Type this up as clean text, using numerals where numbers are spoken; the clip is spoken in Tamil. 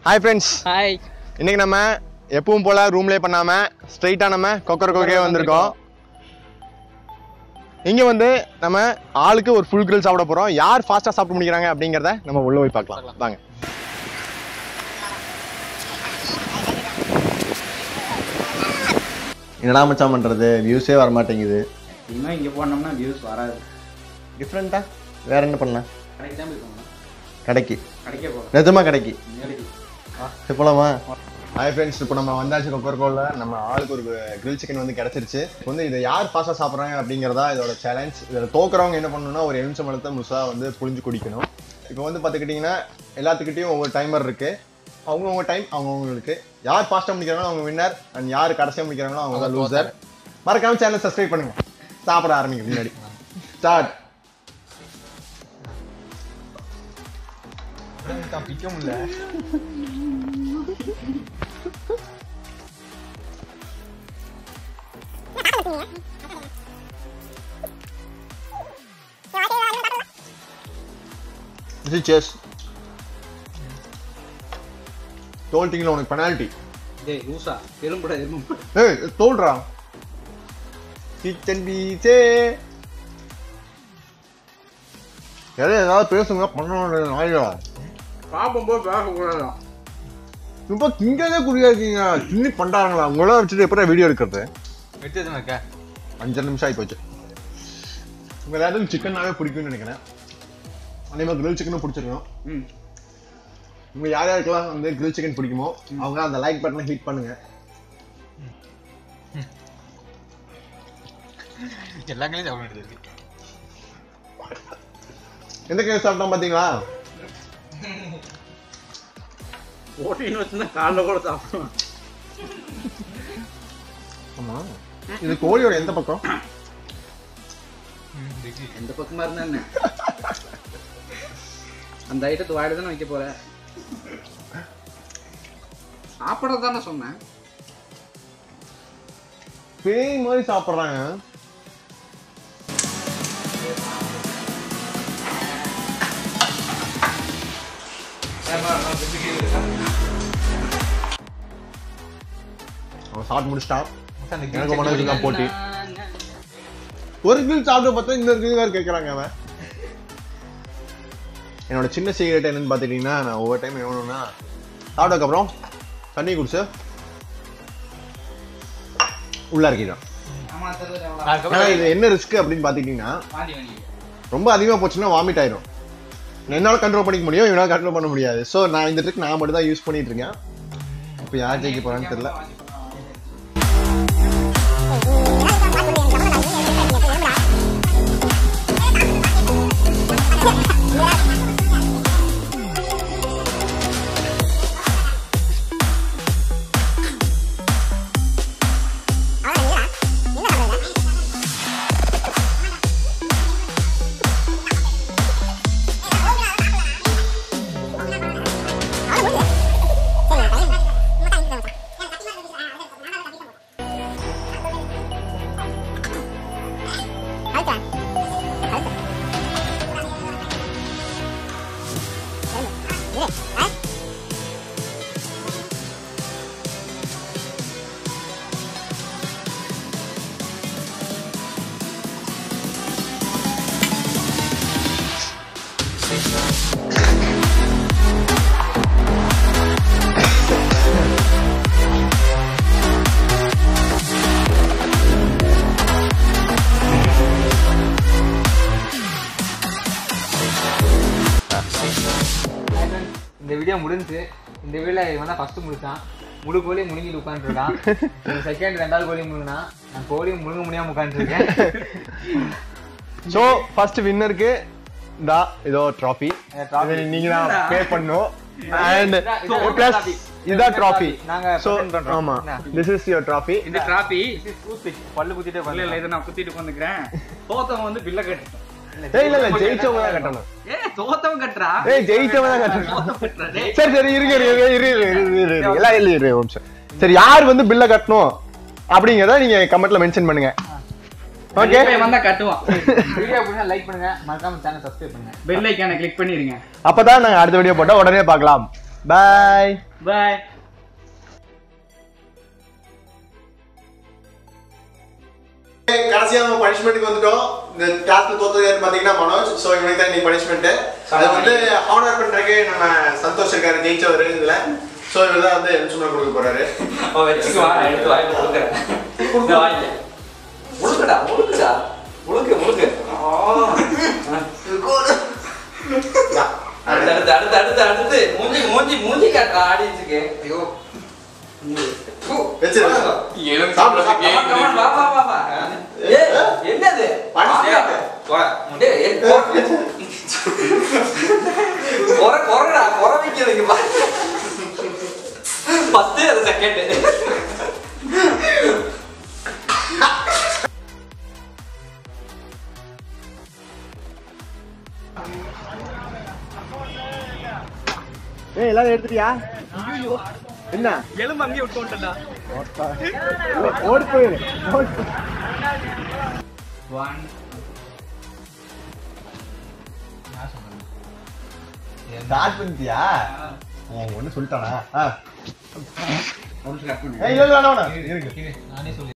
Hi friends. ஹாய். இன்னைக்கு நம்ம எப்பவும் போல ரூம்லேயே பண்ணாம ஸ்ட்ரைட்டா நம்ம கொக்கரக்கோக்கே வந்திருக்கோம். இங்க வந்து நம்ம ஆளுக்கு ஒரு ஃபுல் கிரில் சாப்பிட போறோம். யார் ஃபாஸ்டா சாப்பிட்டு முடிக்கிறாங்க அப்படிங்கறத நம்ம உள்ள போய் பார்க்கலாம். வாங்க. என்னடா மச்சான் பண்றது, வியூஸே வர மாட்டேங்குது. இன்னும் இங்க போனோம்னா வியூஸ் வராது. டிஃப்ரெண்டா வேற என்ன பண்ணலாம்? கடைக்கு தான் போய் போகணும். கடைக்கு? கடைக்கே போகலாம். நிஜமா கடைக்கு போலாமா? ஹாய் ஃப்ரெண்ட்ஸ், இப்போ நம்ம வந்தாச்சு கொக்கரக்கோல. நம்ம ஆளுக்கு ஒரு கிரில் சிக்கன் வந்து கிடைச்சிருச்சு. வந்து இதை யார் ஃபாஸ்ட்டாக சாப்பிட்றாங்க அப்படிங்கிறதா இதோட சேலஞ்ச். இதில் தோக்குறவங்க என்ன பண்ணணும்னா ஒரு எலுமிச்சம்பழத்தை முழுசாக வந்து புழிஞ்சு குடிக்கணும். இப்போ வந்து பார்த்துக்கிட்டிங்கன்னா எல்லாத்துக்கிட்டையும் ஒவ்வொரு டைமர் இருக்குது. அவங்கவுங்க டைம் அவங்கவுங்களுக்கு. யார் ஃபாஸ்ட்டாக முடிக்கிறாங்களோ அவங்க வின்னர், அண்ட் யார் கடைசியாக முடிக்கிறாங்களோ அவங்க தான் லூசர். மறக்காம சேனல் சப்ஸ்கிரைப் பண்ணுங்க. சாப்பிட ஆரம்பிங்க முன்னாடி. ஸ்டார்ட். பிக்க முடியல. தோல்ட்டிங்களா உனக்கு பெனால்ட்டி. டேய் லூசா, எலும்புடா எலும்பு. ஏய் தோல்றா. கிச்சன் பீச்சே. ஏதாவது பேசுங்க பண்ணணும் நாயா. பாப்போம் பேசக்கூடாதா. ரொம்ப திங்கதே குறியா இருக்கீங்க. தின்னி பண்றாங்களா? உங்கள வச்சுட்டு எப்படா வீடியோ எடுக்கிறது? வெட்டதுமா இருக்க 5 நிமிஷம் ஆகி போச்சு. உங்க எல்லாருக்கும் சிக்கன்னாவே பிடிக்கும்னு நினைக்கிறேன். அதே மாதிரி கிரில் சிக்கனும் பிடிச்சிருக்கோம். உங்க யார் யாருக்கெல்லாம் வந்து கிரில் சிக்கன் பிடிக்குமோ அவங்க அந்த லைக் பட்டனை ஹிட் பண்ணுங்க. எல்லாங்களையும் சாப்பிட வேண்டியது. எந்த கேஸ் சாப்பிட்டோம் பாத்தீங்களா? ஓட்டின்னு வச்சுன்னா காலைல கூட சாப்பிடுவோம். ஆமா, இது கோழியோட எந்த பக்கம்? எந்த பக்கமா இருந்தா என்ன? அந்த ஐட்டத்து வாயில தானே வைக்க போற. சாப்பிடறது தானே சொன்னேன். பேய் மாதிரி சாப்பிடுறாங்க. அவன் சாப்பிட்டு முடிச்சிட்டான். எனக்கு மனதுக்கு போட்டி. ஒரு கிரில் சாப்பிட்டு பார்த்தா இன்னொரு கிரில் வேறு கேட்கறாங்க அவன். என்னோட சின்ன சீக்ரெட் என்னன்னு பார்த்துட்டீங்கன்னா, நான் ஒவ்வொரு டைம் என்ன பண்ணுவேன்னா சாப்பிட்டதுக்கப்புறம் தண்ணி குடிச்சு உள்ள இறக்கிடும். ஏன்னா இது என்ன ரிஸ்க் அப்படின்னு பார்த்துக்கிட்டீங்கன்னா, ரொம்ப அதிகமாக போச்சுன்னா வாமிட் ஆயிடும். என்னால் கண்ட்ரோல் பண்ணிக்க முடியும், இவனால் கண்ட்ரோல் பண்ண முடியாது. ஸோ நான் இந்த ட்ரிக் நான் மட்டும் தான் யூஸ் பண்ணிட்டு இருக்கேன். இப்போ யார் ஜெயிக்க போறான்னு தெரியல. இந்த வீடியோ முடிஞ்சு. இந்த வீடியோல இவன் தான் ஃபர்ஸ்ட் முடிச்சான். முழு கோழியும் முழுங்கிட்டு உட்காந்துருக்கான். செகண்ட் 2வது கோழி முழுங்கினா, நான் கோழியும் முழுங்க முடியாம உட்காந்துருக்கேன். ஸோ ஃபர்ஸ்ட் வின்னருக்கு இதோ ட்ராஃபி. நீங்க தான் பே பண்ணணும். அண்ட் பிளஸ் இதான் ட்ராஃபி. நாங்க ஸோ ஆமா, திஸ் இஸ் யுவர் ட்ராஃபி. இந்த டிராபி பல்லு குத்திட்டே இல்ல இல்ல, இதை நான் குத்திட்டு உட்காந்துக்கிறேன். தோத்தவன் வந்து பில்ல கட்டணும். இல்ல ஜெயிச்சவங்க தான் கட்டணும். தோத்தவன் கட்டுறா. ஜெயிச்சவங்க தான் கட்டணும். சரி சரி இரு எல்லாம் இரு ஒரு நிமிஷம். சரி, யார் வந்து பில்ல கட்டணும் அப்படிங்கறத நீங்க கமெண்ட்ல மென்ஷன் பண்ணுங்க. ஓகே, வந்தா கட்டுவான். வீடியோ பிடிச்சா லைக் பண்ணுங்க, மறக்காம சேனல் சப்ஸ்கிரைப் பண்ணுங்க, பெல் ஐகானை கிளிக் பண்ணிருங்க. அப்பதான் நாங்க அடுத்த வீடியோ போட்டா உடனே பார்க்கலாம். பாய். பாய். கடைசியா நம்ம பனிஷ்மெண்ட்டுக்கு வந்துட்டோம். இந்த டாஸ்க்ல தோத்தது யாருன்னு பாத்தீங்கன்னா மனோஜ். சோ இவனுக்கு தான் நீ பனிஷ்மெண்ட். அது வந்து ஹானர் பண்றதுக்கு நம்ம சந்தோஷ் இருக்காரு ஜெயிச்சவர் இதுல. சோ இவர் தான் வந்து எலுமிச்சம்பழம் கொடுக்க போறாரு. அவ வெச்சுக்கு வா எடுத்து வாயில கொடுக்குறேன். இந்த வாயில முழுக்குடா முழுக்குடா முழுக்கு முழுக்கு. அடுத்து அடுத்து அடுத்து அடுத்து மூஞ்சி மூஞ்சி மூஞ்சி காட்டுறா ஆடியன்ஸுக்கு. ஐயோ வெச்சு சாப்பிடு சாப்பிடு. வா வா வா வா. என்னது பனிஷ்மெண்ட். கொரடா கொர வைக்கிறதுக்கு பா. ஃபர்ஸ்ட் அது செகண்ட். எல்லாரும் எடுத்துட்டியா? என்ன எலும்பு அங்கேயே விட்டு வந்துட்டா. ஓடி போயிரு. ஸ்டார்ட் பண்ணிட்டியா? ஒன்னு சொல்லிட்டானா? இல்ல இல்ல வேணாம் இருக்கு. நானே சொல்லி